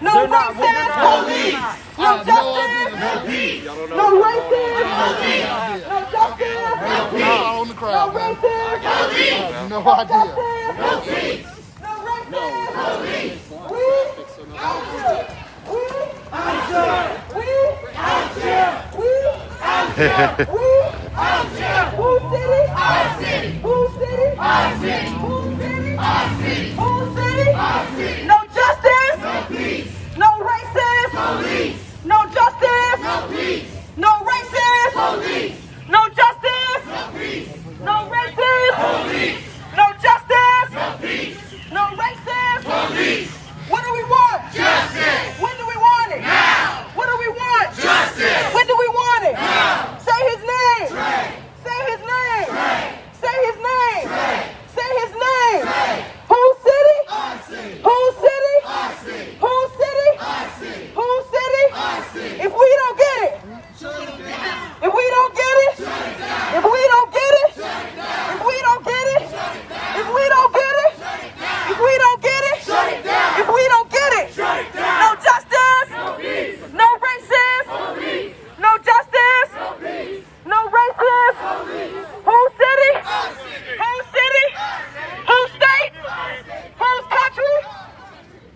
No racist police. No justice. No peace. No racist. No peace. No justice. No peace. No racist. No peace. No idea. No peace. No racist. No peace. We answer. We answer. We answer. We answer. We answer. Who city? Our city. Who city? Our city. Who city? Our city. Who city? Our city. No justice. No peace. No racist. Police. No justice. No peace. No racist. Police. No justice. No peace. No racist. Police. No justice. No peace. No racist. Police. What do we want? Justice. When do we want it? Now. What do we want? Justice. When do we want it? Now. Say his name. Trey. Say his name. Trey. Say his name. Trey. Say his name. Trey. Who city? Our city. Who city? Our city. Who city? Our city. Who city? Our city. If we don't get it, shut it down. If we don't get it, shut it down. If we don't get it, shut it down. If we don't get it, shut it down. If we don't get it, shut it down. If we don't get it, shut it down. If we don't get it, shut it down. No justice. No peace. No racist. No peace. No justice. No peace. No racist. No peace. Who city? Our city. Who city? Our city. Who state? Our state. Whose country?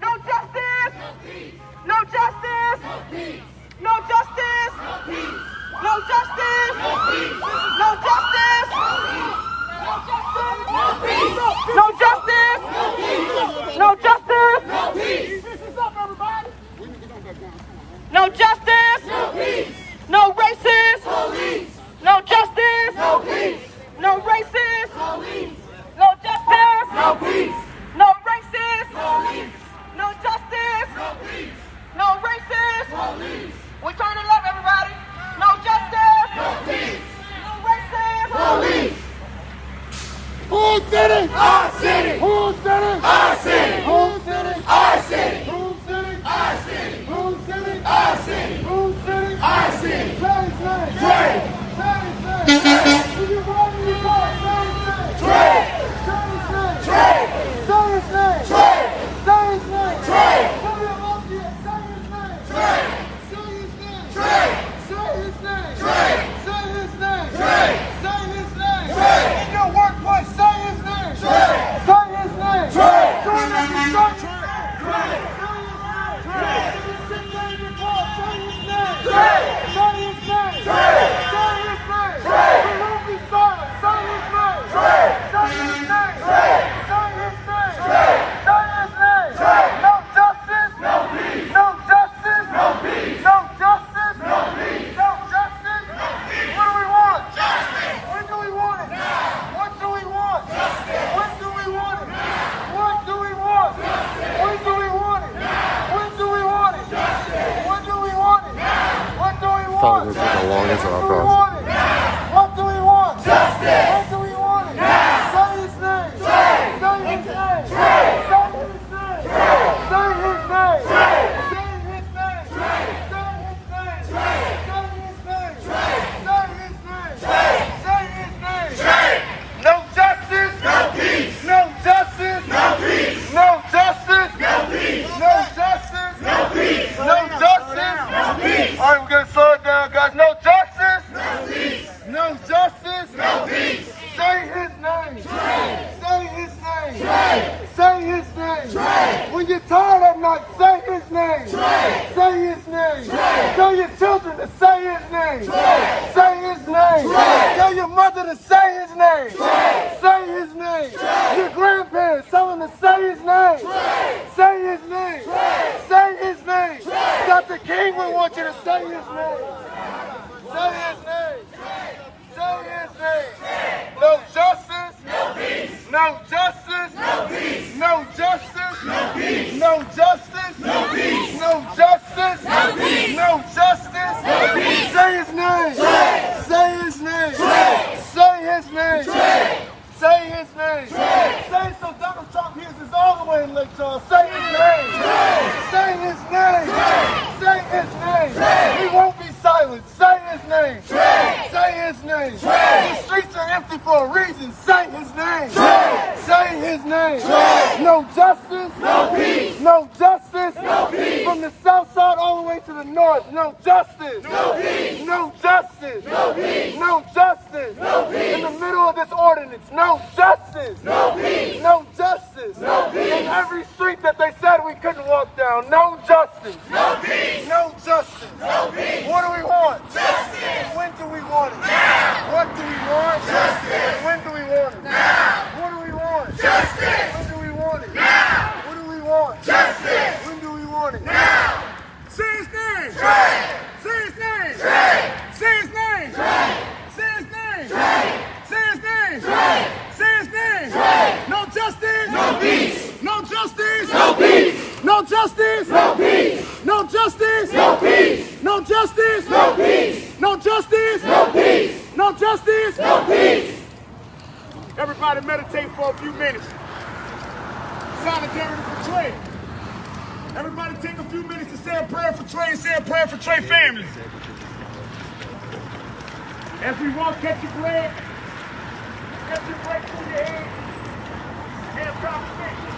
No justice. No peace. No justice. No peace. No justice. No peace. No justice. No peace. No justice. No peace. No justice. No peace. No justice. No peace. This is up, everybody. No justice. No peace. No racist. Police. No justice. No peace. No racist. Police. No justice. No peace. No racist. Police. No justice. No peace. No racist. Police. We turn it left, everybody. No justice. No peace. No racist. Police. Who city? Our city. Who city? Our city. Who city? Our city. Who city? Our city. Who city? Our city. Who city? Our city. Say his name. Trey. Say his name. Will you run in your car? Say his name. Trey. Say his name. Trey. Say his name. Trey. Say his name. Trey. Come here, Lafayette. Say his name. Trey. Say his name. Trey. Say his name. Trey. Say his name. Trey. Say his name. Trey. In your workplace, say his name. Trey. Say his name. Trey. Join us and say his name. Trey. Say his name. Trey. Sit down in your car, say his name. Trey. Say his name. Trey. Say his name. Trey. We won't be silent. Say his name. Trey. Say his name. Trey. Say his name. Trey. Say his name. Trey. No justice. No peace. No justice. No peace. No justice. No peace. No justice. No peace. What do we want? Justice. When do we want it? Now. What do we want? Justice. When do we want it? Now. What do we want? Justice. When do we want it? Now. When do we want it? Justice. When do we want it? Now. What do we Thought want? it was the longest When I've do we crossed. want it? What do we want? Justice. When do we want it? Now. Say his name. Trey. Say his name. Trey. Say his name. Trey. Say his name. Trey. Say his name. Trey. Say his name. Trey. Say his name. Trey. Say his name. Trey. Say his name. Trey. No justice. No peace. No justice. No peace. No justice. No peace. No justice. No peace. No justice. No peace. All right, we're gonna slow it down, guys. No justice. No peace. No justice. No peace. Say his name. Trey. Say his name. Trey. Say his name. Trey. When you're tired at night, say his name. Trey. Say his name. Trey. Tell your children to say his name. Trey. Say his name. Trey. Tell your mother to say his name. Trey. Say his name. Trey. Your grandparents, tell them to say his name. Trey. Say his name. Trey. Say his name. Trey. Dr. King would want you to say his name. Say his name. Say his name. No justice. No peace. No justice. No peace. No justice. No peace. No justice. No peace. No justice. No peace. No justice. No peace. Say his name. Trey. Say his name. Trey. Say his name. Trey. Say his name. Trey. Say so Donald Trump hears us all the way in Lake Charles. Say his name. Trey. Say his name. Trey. Say his name. Trey. We won't be silent. Say his name. Trey. Say his name. Trey. The streets are empty for a reason. Say his name. Trey. Say his name. Trey. No justice. No peace. No justice. justice. No peace. From the south side all the way to the north. No justice. No peace. No justice. No peace. No justice. No peace. In the middle of this ordinance. No justice. No peace. No justice. No peace. In every street that they said we couldn't walk down. No justice. No peace. No justice. No peace. What do we want? Justice. When do we want it? Now. What do we want? Justice. When do we want it? Now. What do we want? Justice. When do we want it? Now. What do we want? Justice. When do we want it? Now. Say his name. Trey. Say his name. Trey. Say his name. Trey. Say his name. Trey. Say his name. Trey. Say his name. Trey. No justice. No peace. No justice. No peace. No justice. No peace. No justice. No peace. No justice. No peace. No justice. No peace. No justice. No peace. Everybody meditate for a few minutes. Solidarity for Trey. Everybody take a few minutes to say a prayer for Trey and say a prayer for Trey families. As we walk, catch your bread. Catch your bread through your head. Have conversation.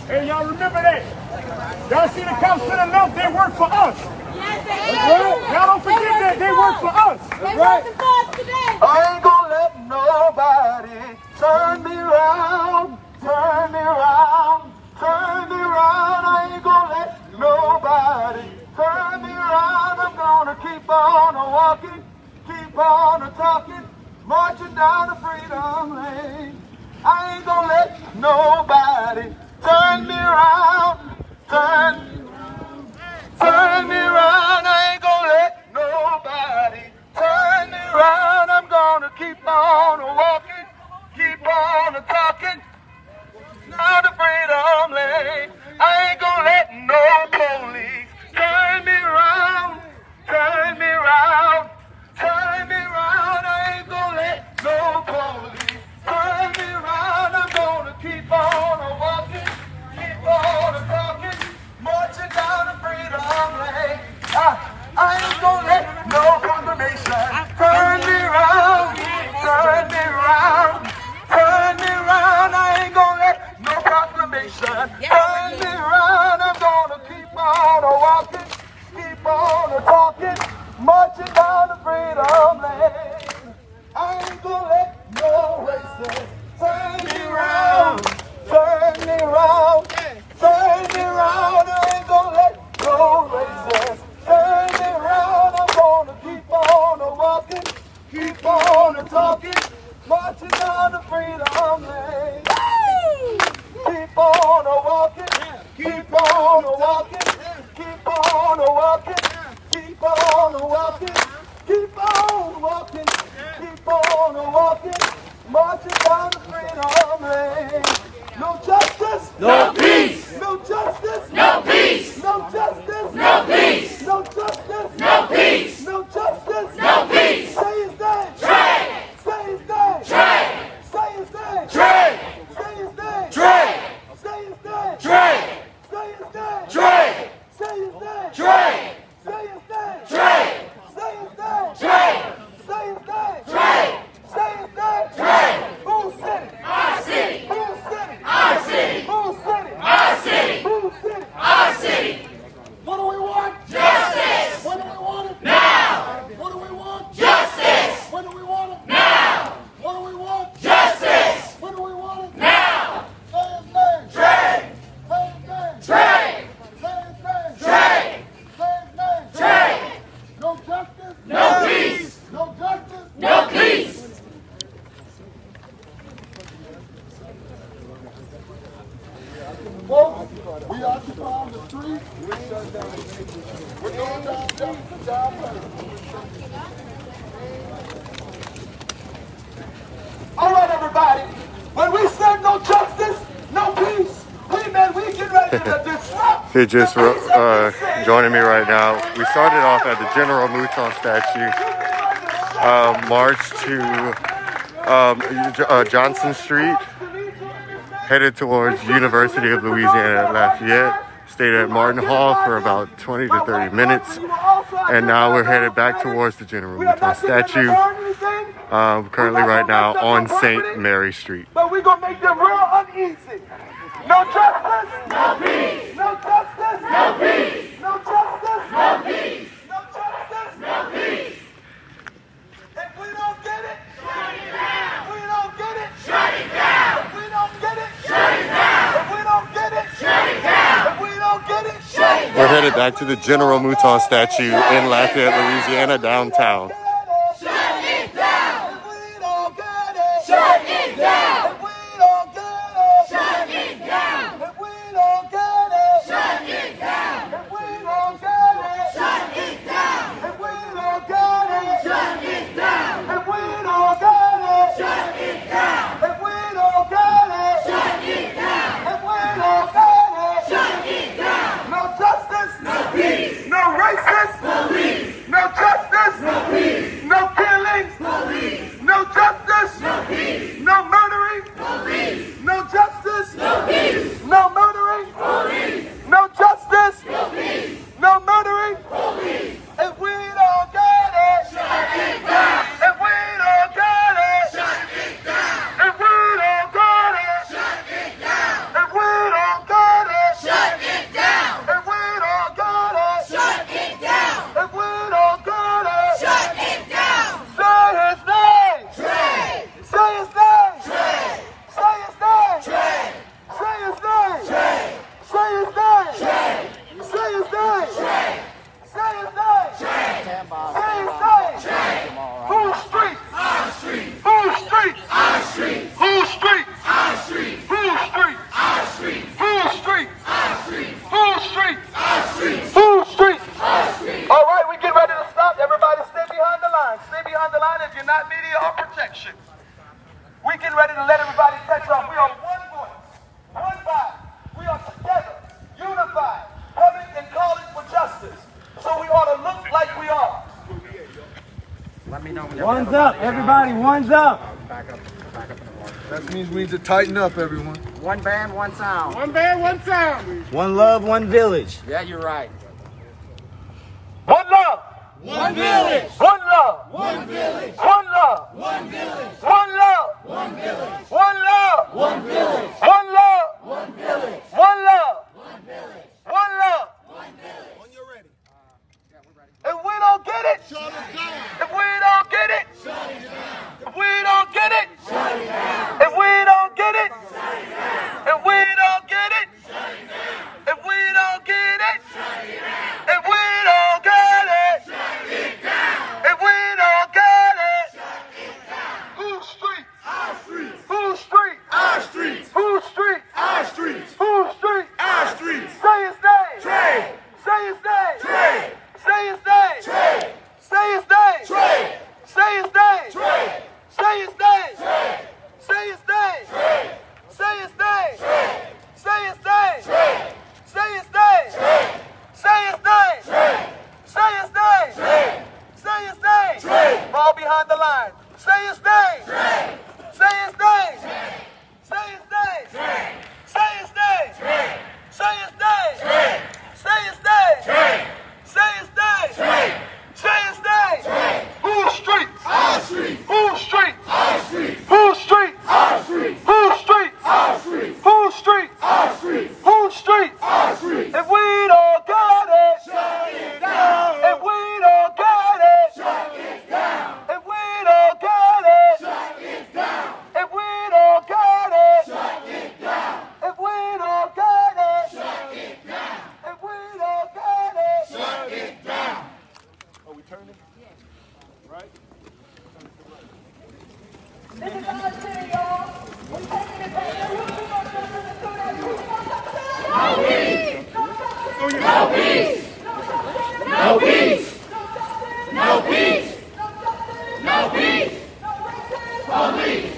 Hey, y'all remember that? Y'all see the cops to the left, they work for us. Yes, they Y'all don't forget that, they work for us. They working for us today. I ain't gonna let nobody turn me around, turn me around, turn me around. I ain't gonna let nobody turn me around. I'm gonna keep on walking, keep on talking, marching down the freedom lane. I ain't gonna let nobody turn me around, turn me around. I ain't gonna let nobody turn me around. I'm gonna keep on walking, keep on talking, down the freedom lane. I ain't gonna let no police turn me around, turn me around, turn me around. I ain't gonna let no police turn me around. I'm gonna keep on walking, keep on talking, marching down the freedom lane. I ain't gonna let no condemnation turn me around, turn me around, turn me around. I ain't gonna let no proclamation turn me around. I'm gonna keep on walking, keep on talking, marching down the freedom lane. I ain't gonna let no racist turn me around, turn me around, turn me around. I ain't gonna let no racist turn me around. I'm gonna keep on walking, keep on talking, marching down the freedom lane. Keep on walking, keep on walking, keep on walking, keep on walking, keep on walking, keep on walking, marching down the freedom lane. No justice, No peace! no justice, No peace! no justice, No peace! no justice, No peace! no justice, No peace! Say his name, Trey! say his name, Trey! say his name, Trey! say his name, Trey! say his name, Trey! say his name, Trey! say his name, Trey! say his name, Trey! say his name, Trey! say his name, Trey! say his name, Trey! Who said it? Our city! Who said it? Our city! Who said it? Our city! Who said it? Our city! What do we want? Justice! What do we want? It? Now! What do we want? Justice! What do we want? It? Now! What do we want? Justice! What do we want? It? Now! Say his name. Trey! Say his name. Trey! Say his name. Trey! Say his name. Trey! No justice. No peace! No justice. No peace! Folks, we occupy the streets. We're going down Jefferson, down All right, everybody. nobody. When we say no justice, no peace, we get ready to disrupt. They're just joining me right now. We started off at the General Mouton statue, marched to Johnson Street, headed towards University of Louisiana at Lafayette, stayed at Martin Hall for about 20 to 30 minutes, and now we're headed back towards the General Mouton statue, currently right now on St. Mary Street. But we're going to make them real uneasy. No justice, no peace. No justice, no peace. No justice, no peace. No justice, no peace. If we don't get it, shut it down. If we don't get it, shut it down. If we don't get it, shut it down. If we don't get it, shut it down. If we don't get it, shut it down. We're headed back to the General Mouton statue in Lafayette, Louisiana, downtown. Shut it down. If we don't get it, shut it down. If we don't get it, shut it down. If we don't get it, shut it down. If we don't get it, shut it down. If we don't get it, shut it down. If we don't get it, shut it down. If we don't get it, shut it down. If we don't get it, shut it down. No justice, no peace. No racist, police. No justice, no peace. No killings, police. No justice, no peace. No murdering, police. No justice, no peace. No murdering, police. No justice, no peace. No murdering, police. If we don't get it, shut it down. If we don't get it, shut it down. If we don't get it, shut it down. If we don't get it, shut it down. If we don't get it, shut it down. If we don't get it, shut it down. Say his name. Trey. Say his name. Trey. Say his name. Trey. Say his name. Trey. Say his name. Trey. Say his name. Trey. Say his name. Trey. Say his name. Trey. Whose streets? Our streets. Whose streets? Our streets. Whose streets? Our streets. Whose streets? Our streets. Whose streets? Our streets. Whose streets? Our streets. Whose streets? Our streets. All right, we get ready to stop. Everybody stay behind the line. Stay behind the line if you're not media or protection. We get ready to let everybody catch up. We are one voice, one body. We are together, unified, coming and calling for justice. So we ought to look like we are. One's up, everybody, one's up. That means we need to tighten up, everyone. One band, one sound. One band, one sound. One love, one village. Yeah, you're right. One love. One village. One love. One village. One love. One village. One love. One village. One love. One village. One love. One village. One love. One village. One love. One village. When you're ready. If we don't get it, Shut it down. if we don't get it, Shut it down. if we don't get it, Shut it down. if we don't get it, Shut it down. if we don't get it, Shut it down. if we don't get it, Shut it down. if we don't get it, Shut it down. if we don't get it, Shut it down. whose streets? Our streets. Whose streets? Our streets. Whose streets? Our streets. Whose streets? Our streets. Say his name. Trey. Say his name. Trey. Say his name. Trey. Say his name. Trey. Say his name. Trey. Say his name. Trey. Say his name. Trey. Say his name. Trey. Say his name. Trey. Say his name. Trey. Say his name. Trey. Say his name. Trey. Say his name. Trey. All behind the line. Say his name. Trey. Say his name. Trey. Say his name. Trey. Say his name. Trey. Say his name. Trey. Say his name. Trey. Say his name. Trey. Say his name. Trey. Whose streets? Our streets. Whose streets? Our streets. Whose streets? Our streets. Whose streets? Our streets. Whose streets? Our streets. Whose streets? Our streets. If we don't get it, Shut it down. if we don't get it, Shut it down. if we don't get it, Shut it down. if we don't get it, Shut it down. if we don't get it, Shut it down. if we don't get it. Shut it down. Are we turning? Right? This is our city, y'all. We're taking it back. We're going to do that. No peace. No peace. No peace. No peace. No peace. Police.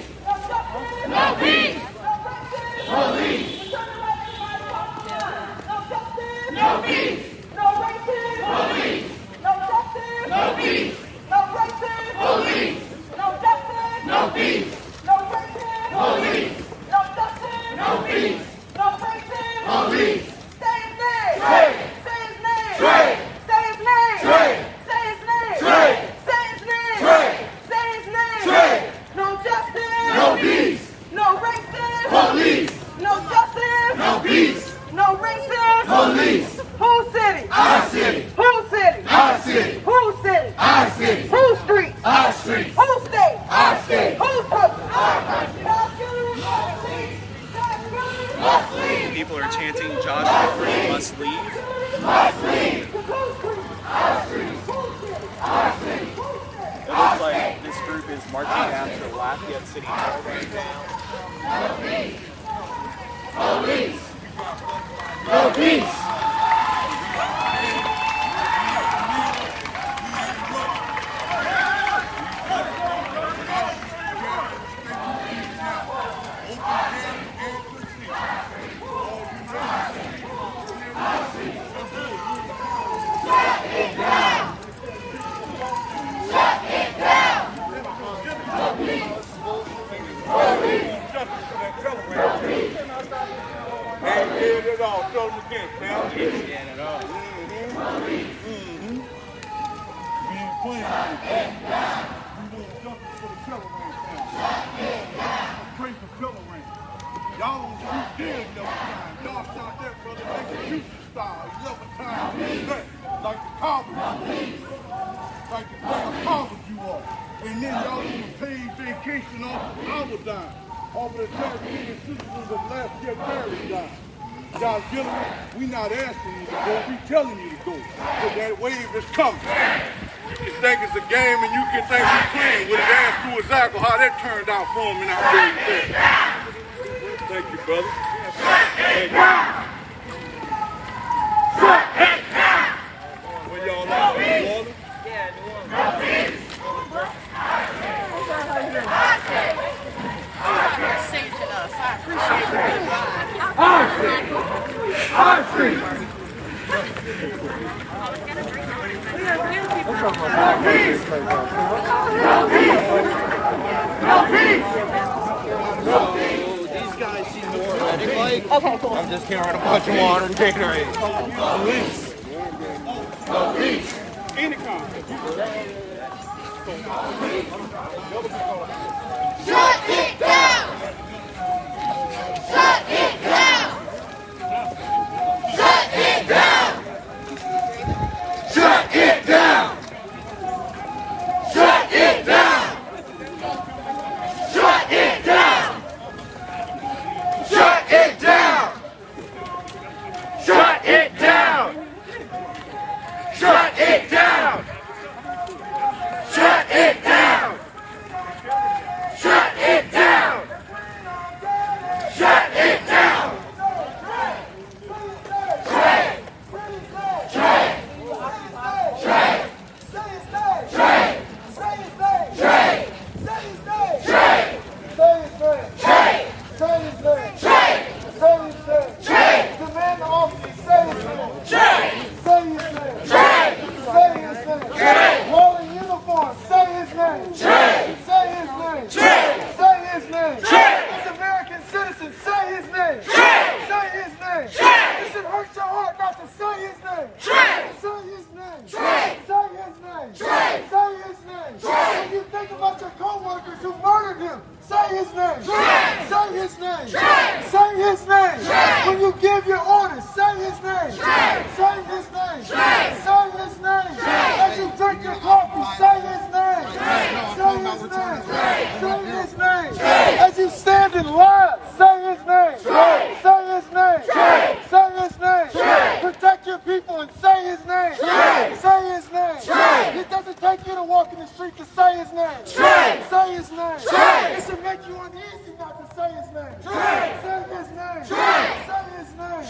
Police. Say his name. Trey. Say his name. Trey. Say his name. Trey. Say his name. Trey. Say his name. Trey. Say his name. Trey. No justice. No peace. No racism. Police. No justice. No peace. No racism. Police. Whose city? Our city. Whose city? Our city. Whose city? Our city. Whose streets? Our streets. Whose state? Our state. Whose country? Our country. God's children must leave. God's children Must leave. People are chanting Joshua Free must leave. Must leave. Whose streets? Our streets. Whose city? Our city. Whose city? It looks like this group is marching after Lafayette City Hall right now. Police. No peace. Y'all don't shoot dead no time. Y'all shot that brother like a shooting star. 11 times like the Cowboys. Like the damn Cowboys you are. And then y'all do a paid vacation off of our dime. Off of the Caribbean citizens of last year buried dime. Y'all killing me? We not asking you to go, we telling you to go. Because that wave is coming. You think it's a game and you can think we're playing with it. Ask through exactly how that turned out for him and how good he did. Thank you, brother. Thank you. Where y'all at? New Orleans? Yeah, New Orleans. Saving us. I appreciate it. Our street. These guys seem more athletic like. Okay, cool. I'm just carrying a bunch of water and Gatorade. Police. No peace. Intercom. Shut it down. Shut it down. Shut it down. Shut it down. Shut it down. Shut it down. Shut it down. Shut it down. Shut it down. Shut it down. Shut it down. Shut it down. Trey. Trey. Trey. Say his name. Trey. Say his name. Trey. Say his name. Trey. Say his name. Trey. Say his name. Trey. Say his name. Trey. Demand the officer. Say his name. Trey. Say his name. Trey. Say his name. Trey. All in uniform. Say his name. Trey. Say his name. Trey. Say his name. Trey. As American citizens, say his name. Trey. Say his name. Trey. It should hurt your heart not to say his name. Trey. Say his name. Trey. Say his name. Trey. Say his name. Trey. When you think about your co-workers who murdered him, say his name. Trey. Say his name. Trey. Say his name. Trey. When you give your orders, say his name. Trey. Say his name. Trey. Say his name. Trey. As you drink your coffee, say his name. Say his name. Say his name. As you stand in line, say his name. Say his name. Say his name. Protect your people and say his name. Say his name. It doesn't take you to walk in the street to say his name. Say his name. It should make you uneasy not to say his name. Say his name. Say his name.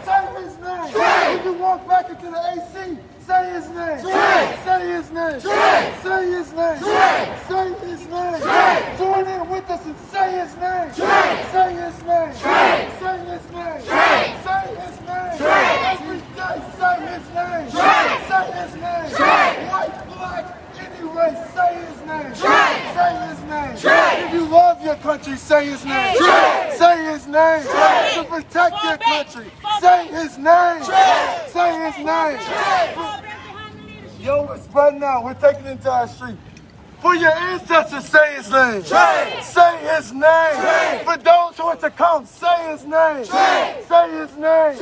Say his name. When you walk back into the AC, say his name. Say his name. Say his name. Say his name. Join in with us and say his name. Say his name. Say his name. Say his name. Every day, say his name. Say his name. White, black, any race, say his name. Say his name. If you love your country, say his name. Say his name. To protect their country. Say his name. Say his name. Yo, we're spreading out. We're taking it into our street. For your ancestors, say his name. Say his name. For those who are to come, say his name. Say his name.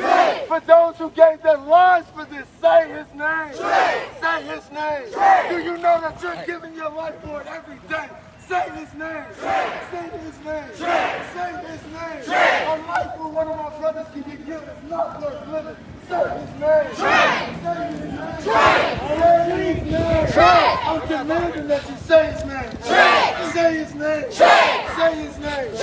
For those who gave their lives for this, say his name. Say his name. Do you know that you're giving your life for it every day? Say his name. Say his name. Say his name. A life for one of our brothers can be killed is not worth living. Say his name. Say his name. Say his name. I'm demanding that you say his name. Say his name. Say his name.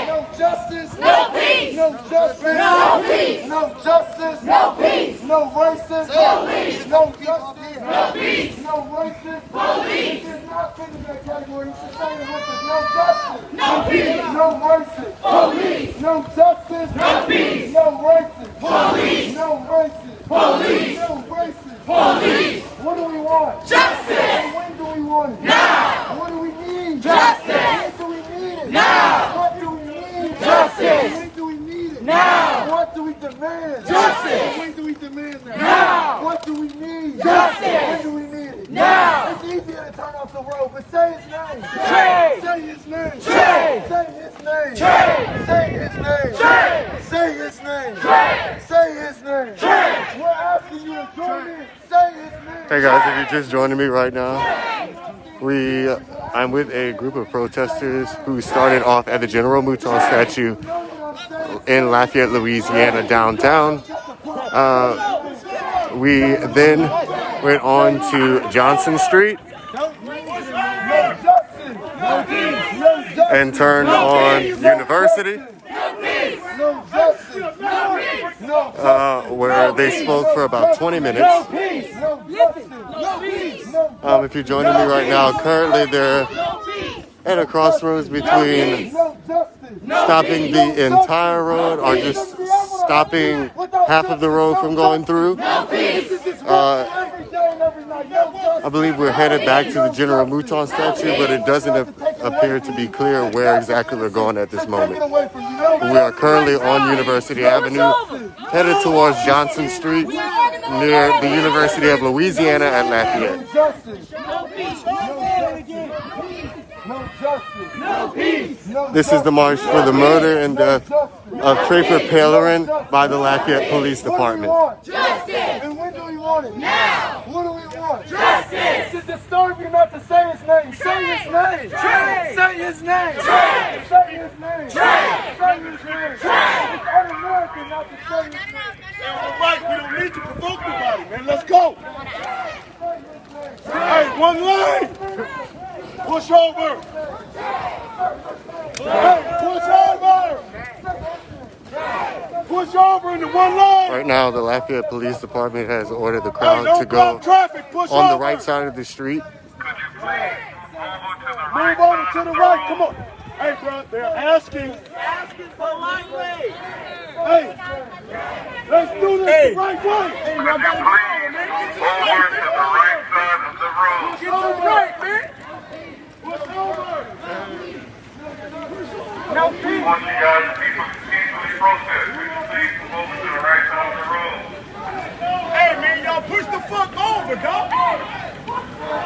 No justice. No peace. No justice. No peace. No justice. No peace. No racism. Police. No justice. No peace. No racism. Police. It does not fit in that category. You should say it with us. No justice. No peace. No racism. Police. No justice. No peace. No racism. Police. No racism. Police. No racism. Police. What do we want? Justice. And when do we want it? Now. What do we need? Justice. When do we need it? Now. What do we need? Justice. When do we need it? Now. What do we demand? Justice. When do we demand that? Now. What do we need? Justice. When do we need it? Now. It's easier to turn off the road, but say his name. Say. Say his name. Say. Say his name. Say. Say his name. Say. Say his name. Say. Say his name. Say. We're asking you to join in. Say his name. Hey guys, if you're just joining me right now, I'm with a group of protesters who started off at the General Mouton statue in Lafayette, Louisiana, downtown. We then went on to Johnson Street and turned on University, where they spoke for about 20 minutes. If you're joining me right now, currently they're at a crossroads between stopping the entire road or just stopping half of the road from going through. I believe we're headed back to the General Mouton statue, but it doesn't appear to be clear where exactly we're going at this moment. We are currently on University Avenue, headed towards Johnson Street, near the University of Louisiana at Lafayette. This is the march for the murder and death of Trafer Pellerin by the Lafayette Police Department. Justice! And when do we want it? Now! What do we want? Justice! It's disturbing not to say his name. Say his name. Say his name. Say his name. Say his name. It's un-American not to say his name. All right, we don't need to provoke nobody, man. Let's go. Hey, one line. Push over. Hey, push over. Push over into one line. Right now, the Lafayette Police Department has ordered the crowd Hey, to don't go block traffic. Push on the over. right side of the street. Move over to the right. Come on. Hey, bro, they're asking politely. Hey, let's do this the right way. Hey, y'all gotta go, man. Over to the right side of the road. Get to the right, man. Push over. No We want you guys to peacefully protest. Would you please move over to the right side of the road? Hey, man, y'all push the fuck over, dog.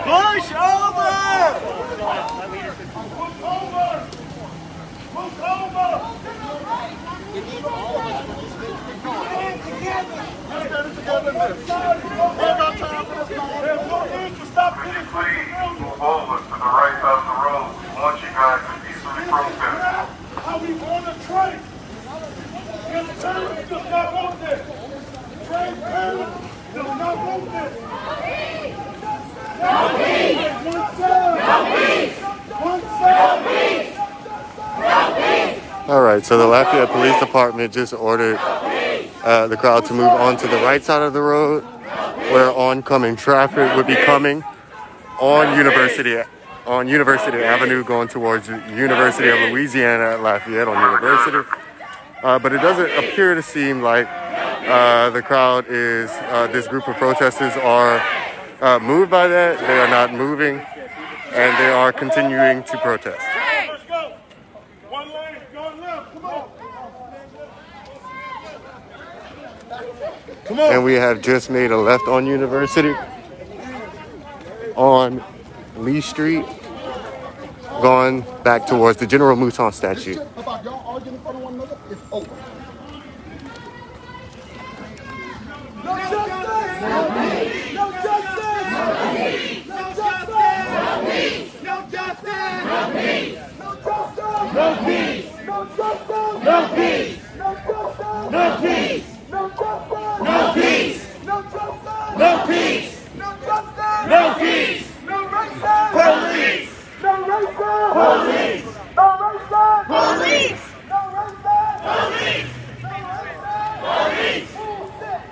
Push over. Push over. Push over. Stand together. Stand together. We ain't got time for this. There's no need to stop Would you this. please move over to the right side of the road? We want you guys to peacefully protest. How we on the train? And the terrorists does not want this. Train terrorists does not want this. No peace. One side. No peace. One side. No peace. No peace. All right, so the Lafayette Police Department just ordered the crowd to move on to the right side of the road, where oncoming traffic would be coming on University Avenue, going towards the University of Louisiana at Lafayette on University. But it doesn't appear to seem like the crowd is, this group of protesters are moved by that. They are not moving, and they are continuing to protest. Let's go. One lane, go left. Come on. And we have just made a left on University on Lee Street, going back towards the General Mouton statue. How about y'all arguing in front of one another? It's over. No justice! No peace! No justice! No peace! No justice! No peace! No justice! No peace! No justice! No peace! No justice! No peace! No justice! No peace! No justice! No peace! No justice! No peace! No justice! No peace! No racism! Police! No racism! Police! No racism! Police! No racism! Police! No racism! Police!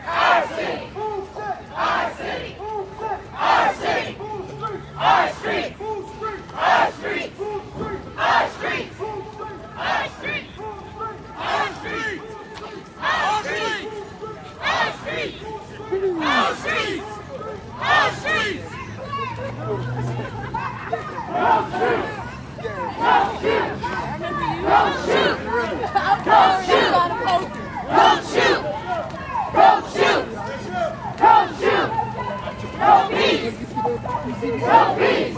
Our city! Who's sick? Our city! Who's sick? Our city! Who's street? Our street! Who's street? Our street! Who's street? Our street! Who's street? Our street! Who's street? Our street! Our street! Our street! Our street! Our street! Don't shoot! Don't shoot! Don't shoot! Don't shoot! Don't shoot! Don't shoot! Don't shoot! No peace! No peace!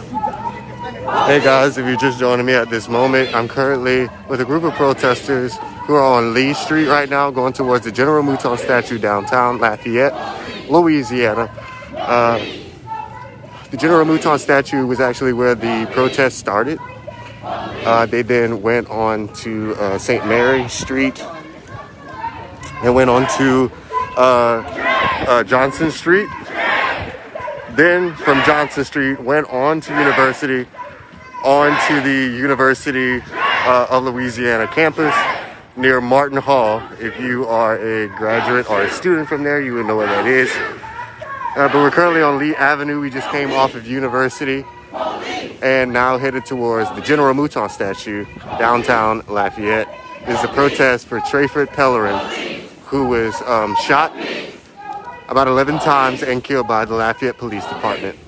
Hey guys, if you're just joining me at this moment, I'm currently with a group of protesters who are on Lee Street right now, going towards the General Mouton statue downtown Lafayette, Louisiana. The General Mouton statue was actually where the protest started. They then went on to St. Mary Street and went on to Johnson Street. Then from Johnson Street went on to University, on to the University of Louisiana campus near Martin Hall. If you are a graduate or a student from there, you would know what that is. But we're currently on Lee Avenue. We just came off of University and now headed towards the General Mouton statue downtown Lafayette. This is a protest for Trayford Pellerin, who was shot about 11 times and killed by the Lafayette Police Department.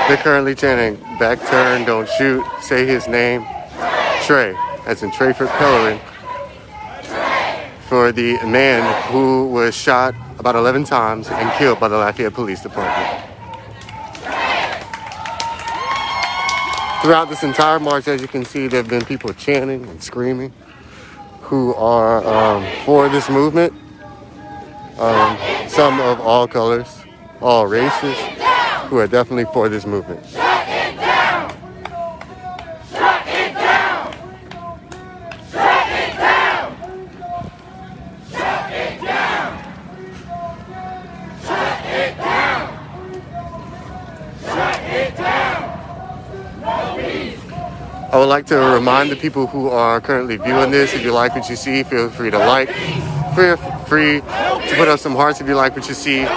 They're currently chanting, back turn, don't shoot, say his name, Trey, as in Trayford Pellerin, for the man who was shot about 11 times and killed by the Lafayette Police Department. Throughout this entire march, as you can see, there have been people chanting and screaming who are for this movement. Some of all colors, all races, who are definitely for this movement. Shut it down! Shut it down! Shut it down! Shut it down! Shut it down! Shut it down! No peace! I would like to remind the people who are currently viewing this, if you like what you see, feel free to like. Feel free to put up some hearts if you like what you see.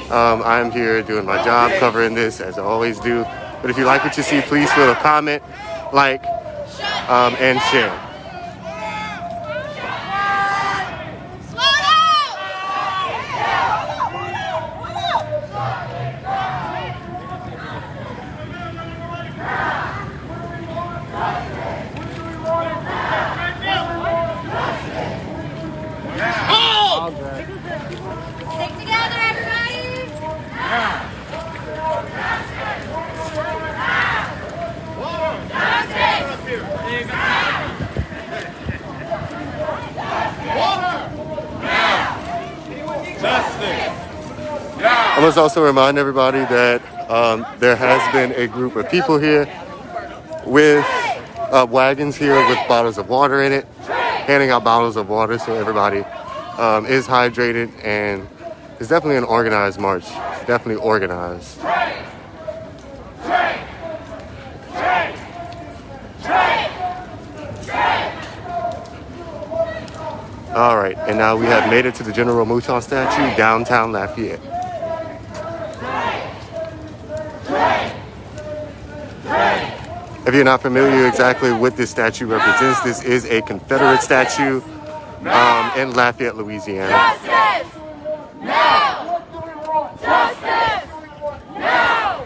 I'm here doing my job, covering this as I always do. But if you like what you see, please feel to comment, like, and share. Stick together, everybody! I must also remind everybody that there has been a group of people here with wagons here with bottles of water in it, handing out bottles of water so everybody is hydrated, and it's definitely an organized march. It's definitely organized. All right, and now we have made it to the General Mouton statue, downtown Lafayette. If you're not familiar exactly what this statue represents, this is a Confederate statue in Lafayette, Louisiana. Justice! Now! Justice! Now!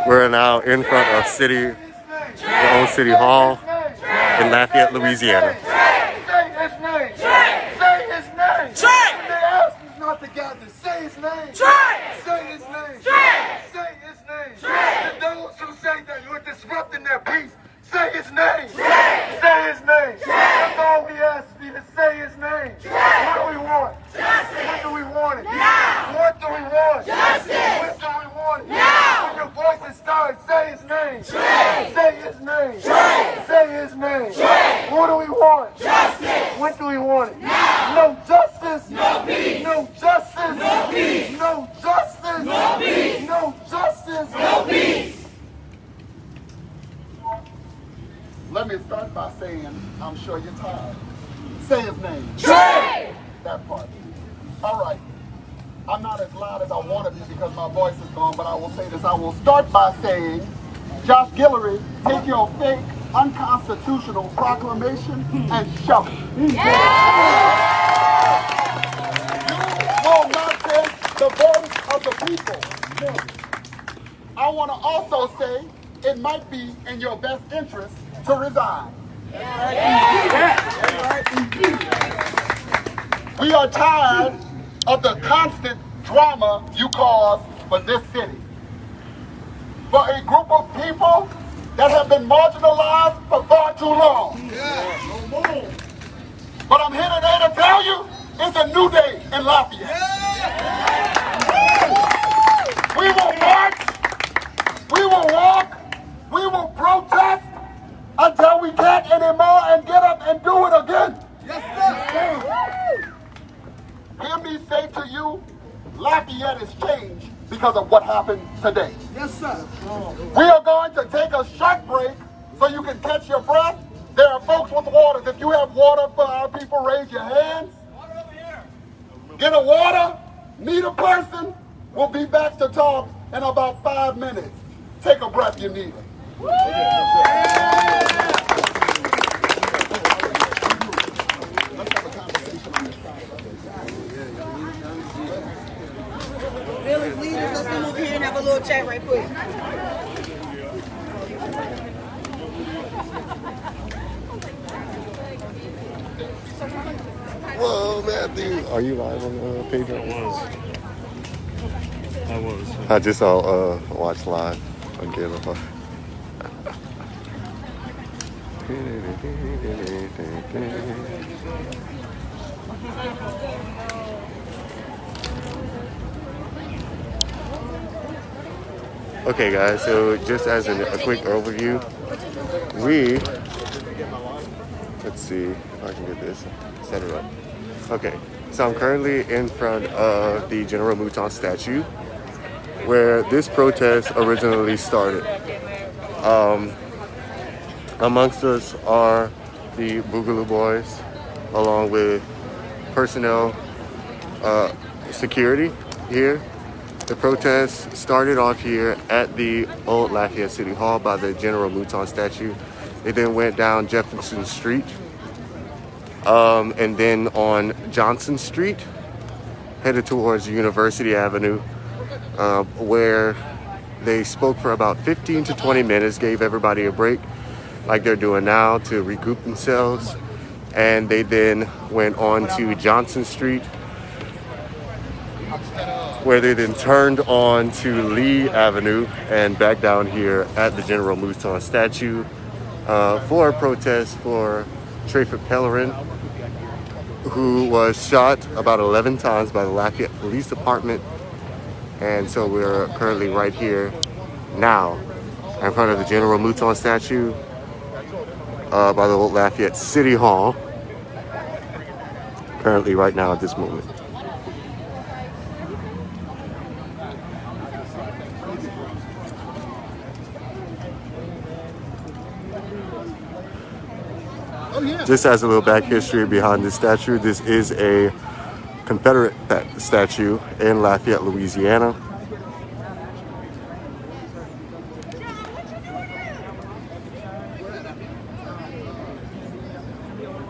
We're now in front of the old City Hall in Lafayette, Louisiana. Say his name. Say his name. They ask us not to gather. Say his name. Say his name. Say his name. To those who say that you're disrupting their peace, say his name. Say his name. That's all we ask you to say his name. What do we want? When do we want it? Now. What do we want? Justice. When do we want it? Now. When your voice is stirred, say his name. Say his name. Say his name. What do we want? Justice. When do we want it? Now. No justice. No peace. No justice. No peace. No justice. No peace. No justice. No peace. Let me start by saying, I'm sure you're tired. Say his name. Trey! That part. All right. I'm not as loud as I want to be because my voice is gone, but I will say this. I will start by saying, Josh Guillory, take your fake, unconstitutional proclamation and shove it. Yeah! You will not take the voice of the people. I want to also say, it might be in your best interest to resign. We are tired of the constant drama you cause for this city. For a group of people that have been marginalized for far too long. But I'm here today to tell you, it's a new day in Lafayette. We will march, we will walk, we will protest until we can't anymore and get up and do it again. Yes, sir. Hear me say to you, Lafayette has changed because of what happened today. Yes, sir. We are going to take a short break so you can catch your breath. There are folks with waters. If you have water for our people, raise your hands. Water over here. Get a water. Need a person. We'll be back to talk in about 5 minutes. Take a breath, you need it. Village leaders, let's come over here and have a little chat right quick. Whoa, Matthew. Are you live on the page? I was. I just saw watch live on Gala. Okay, guys, so just as a quick overview, let's see if I can get this set it up. Okay, so I'm currently in front of the General Mouton statue where this protest originally started. Amongst us are the Boogaloo Boys, along with personnel security here. The protest started off here at the old Lafayette City Hall by the General Mouton statue. It then went down Jefferson Street, and then on Johnson Street, headed towards University Avenue, where they spoke for about 15 to 20 minutes, gave everybody a break, like they're doing now, to regroup themselves. And they then went on to Johnson Street, where they then turned on to Lee Avenue and back down here at the General Mouton statue for a protest for Trayford Pellerin, who was shot about 11 times by the Lafayette Police Department. And so we're currently right here now in front of the General Mouton statue by the old Lafayette City Hall, currently right now at this moment. Just as a little back history behind this statue, this is a Confederate statue in Lafayette, Louisiana.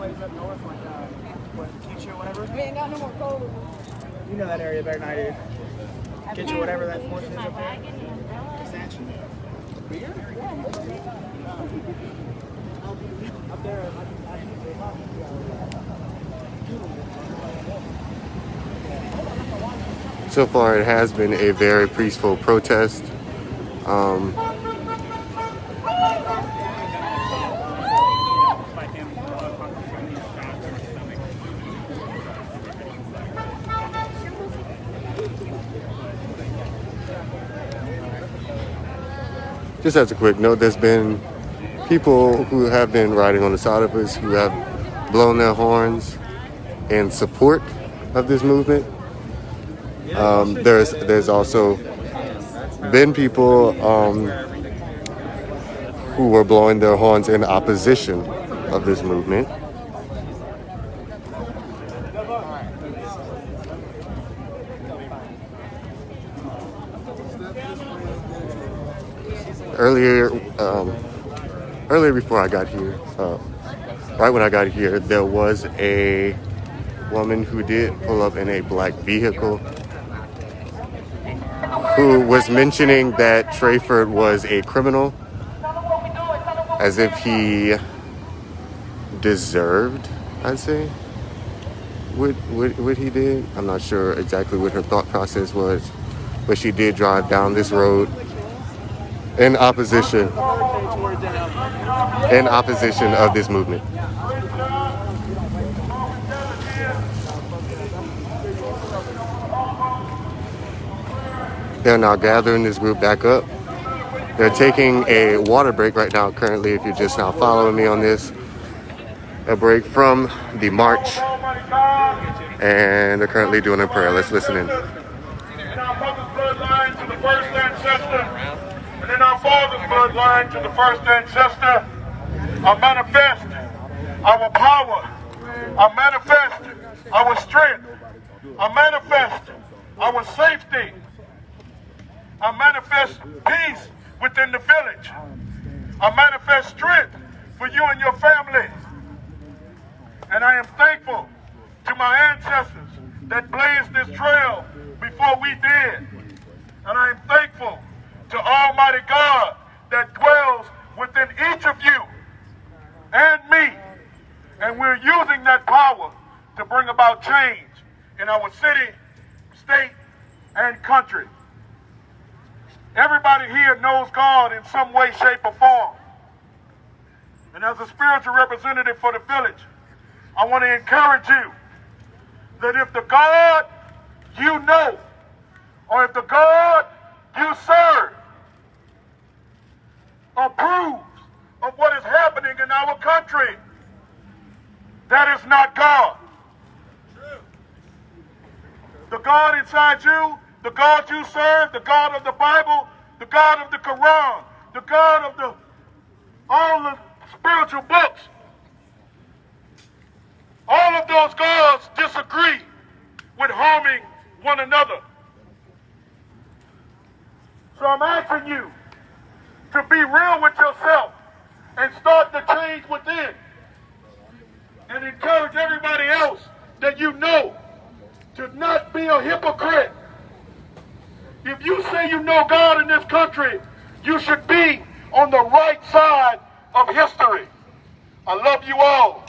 buddies up north, like Teacher, whatever. We ain't got no more cold. You know that area better than I do. Get you whatever that force is up there. Beer? Up there. So far, it has been a very peaceful protest. Just as a quick note, there's been people who have been riding on the side of us who have blown their horns in support of this movement. There's also been people who were blowing their horns in opposition of this movement. Earlier before I got here, right when I got here, there was a woman who did pull up in a black vehicle who was mentioning that Trayford was a criminal, as if he deserved, I'd say, what he did. I'm not sure exactly what her thought process was, but she did drive down this road in opposition of this movement. They're now gathering this group back up. They're taking a water break right now, currently, if you're just now following me on this. A break from the march, and they're currently doing a prayer. Let's listen in. In our mother's bloodline to the first ancestor, and in our father's bloodline to the first ancestor, I manifest our power. I manifest our strength. I manifest our safety. I manifest peace within the village. I manifest strength for you and your family. And I am thankful to my ancestors that blazed this trail before we did. And I am thankful to Almighty God that dwells within each of you and me. And we're using that power to bring about change in our city, state, and country. Everybody here knows God in some way, shape, or form. And as a spiritual representative for the village, I want to encourage you that if the God you know, or if the God you serve approves of what is happening in our country, that is not God. The God inside you, the God you serve, the God of the Bible, the God of the Quran, the God of all the spiritual books, all of those gods disagree with harming one another. So I'm asking you to be real with yourself and start the change within, and encourage everybody else that you know to not be a hypocrite. If you say you know God in this country, you should be on the right side of history. I love you all.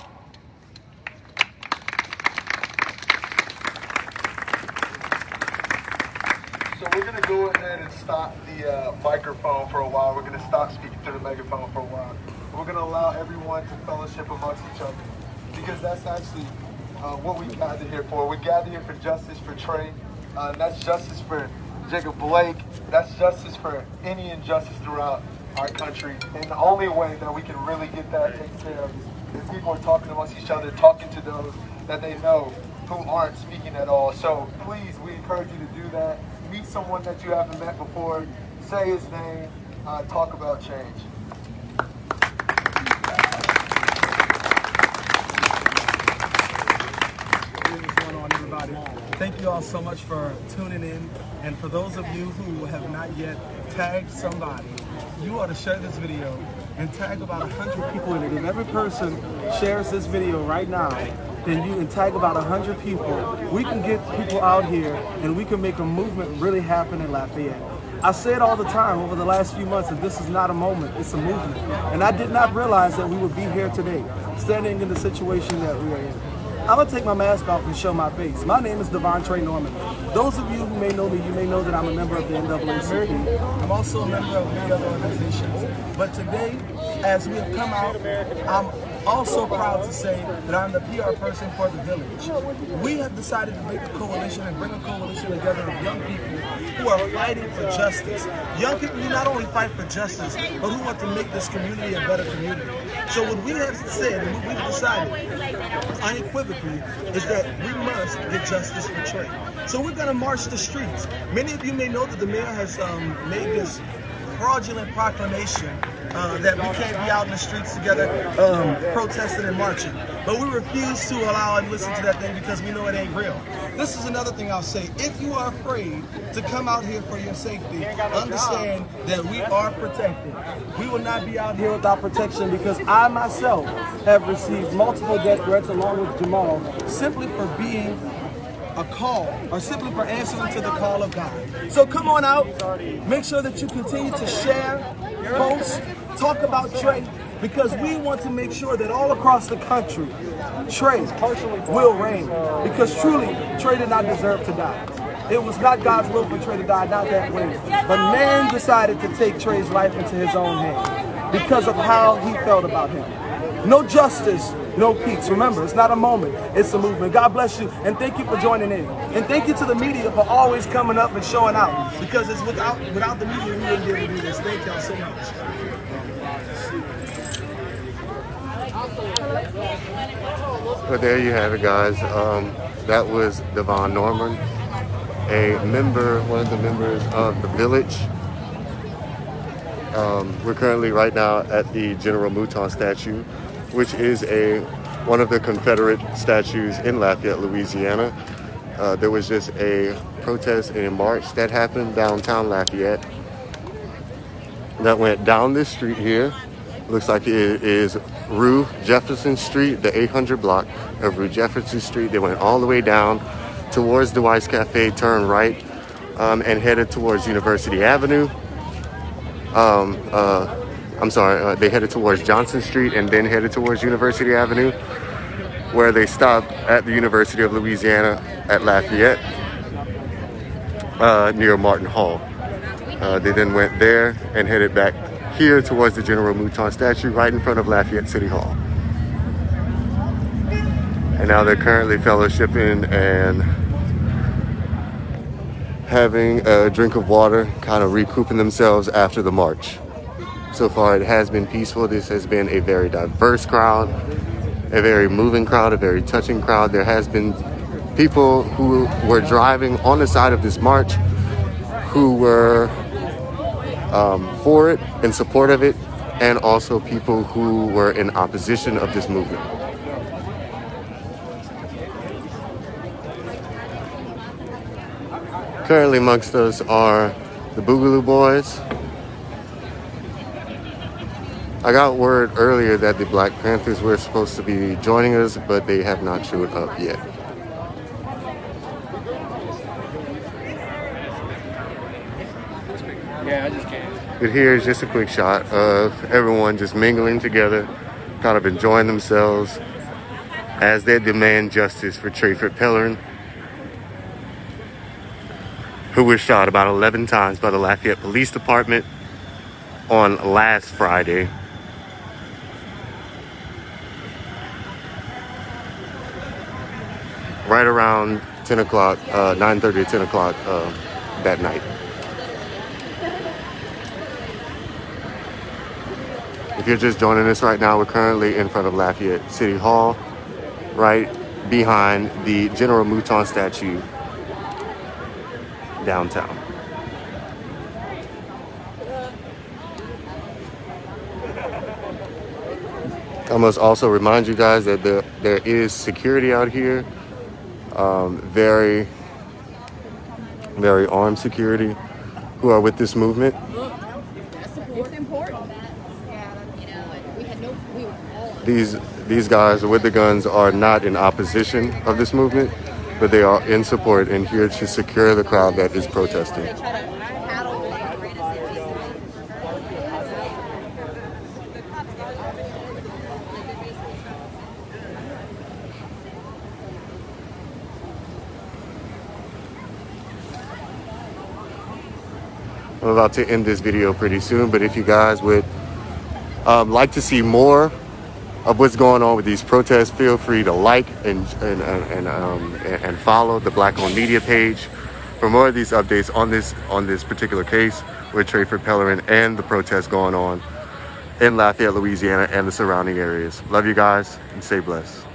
So we're going to go ahead and stop the microphone for a while. We're going to stop speaking through the megaphone for a while. We're going to allow everyone to fellowship amongst each other, because that's actually what we gathered here for. We gathered here for justice for Trey. That's justice for Jacob Blake. That's justice for any injustice throughout our country. And the only way that we can really get that taken care of is if people are talking amongst each other, talking to those that they know who aren't speaking at all. So please, we encourage you to do that. Meet someone that you haven't met before. Say his name. Talk about change. What's going on, everybody? Thank you all so much for tuning in. And for those of you who have not yet tagged somebody, you ought to share this video and tag about 100 people in it. If every person shares this video right now, then you can tag about 100 people. We can get people out here and we can make a movement really happen in Lafayette. I say it all the time over the last few months that this is not a moment, it's a movement. And I did not realize that we would be here today, standing in the situation that we are in. I'm gonna take my mask off and show my face. My name is Devontre Norman. Those of you who may know me, you may know that I'm a member of the NAACP. I'm also a member of many other organizations. But today, as we have come out, I'm also proud to say that I'm the PR person for the village. We have decided to make a coalition and bring a coalition together of young people who are fighting for justice. Young people who not only fight for justice, but who want to make this community a better community. So what we have said and what we've decided unequivocally is that we must get justice for Trey. So we're gonna march the streets. Many of you may know that the mayor has made this fraudulent proclamation that we can't be out in the streets together protesting and marching. But we refuse to allow and listen to that thing because we know it ain't real. This is another thing I'll say. If you are afraid to come out here for your safety, understand that we are protected. We will not be out here without protection because I myself have received multiple death threats along with Jamal simply for being a call or simply for answering to the call of God. So come on out, make sure that you continue to share, post, talk about Trey, because we want to make sure that all across the country, Trey will reign. Because truly, Trey did not deserve to die. It was not God's will for Trey to die, not that way. But man decided to take Trey's life into his own hand because of how he felt about him. No justice, no peace. Remember, it's not a moment, it's a movement. God bless you, and thank you for joining in. And thank you to the media for always coming up and showing out, because it's without the media, we wouldn't be able to do this. Thank y'all so much. But there you have it, guys. That was Devon Norman, one of the members of the village. We're currently right now at the General Mouton statue, which is one of the Confederate statues in Lafayette, Louisiana. There was just a protest and a march that happened downtown Lafayette that went down this street here. Looks like it is Rue Jefferson Street, the 800 block of Rue Jefferson Street. They went all the way down towards the Weiss Cafe, turned right, and headed towards University Avenue. They headed towards Johnson Street and then headed towards University Avenue, where they stopped at the University of Louisiana at Lafayette, near Martin Hall. They then went there and headed back here towards the General Mouton statue right in front of Lafayette City Hall. And now they're currently fellowshipping and having a drink of water, kind of recouping themselves after the march. So far it has been peaceful. This has been a very diverse crowd, a very moving crowd, a very touching crowd. There has been people who were driving on the side of this march who were for it, in support of it, and also people who were in opposition of this movement. Currently amongst us are the Boogaloo Boys. I got word earlier that the Black Panthers were supposed to be joining us, but they have not showed up yet. Yeah, I just can't. But here is just a quick shot of everyone just mingling together, kind of enjoying themselves as they demand justice for Trayford Pellerin, who was shot about 11 times by the Lafayette Police Department on last Friday. Right around 10 o'clock, 9:30 or 10 o'clock that night. If you're just joining us right now, we're currently in front of Lafayette City Hall, right behind the General Mouton statue downtown. I must also remind you guys that there is security out here, very, very armed security who are with this movement. It's important. these guys with the guns are not in opposition of this movement, but they are in support and here to secure the crowd that is protesting. I'm about to end this video pretty soon, but if you guys would like to see more of what's going on with these protests, feel free to like and follow the Black Owned Media page for more of these updates on this particular case with Trayford Pellerin and the protests going on in Lafayette, Louisiana and the surrounding areas. Love you guys and stay blessed.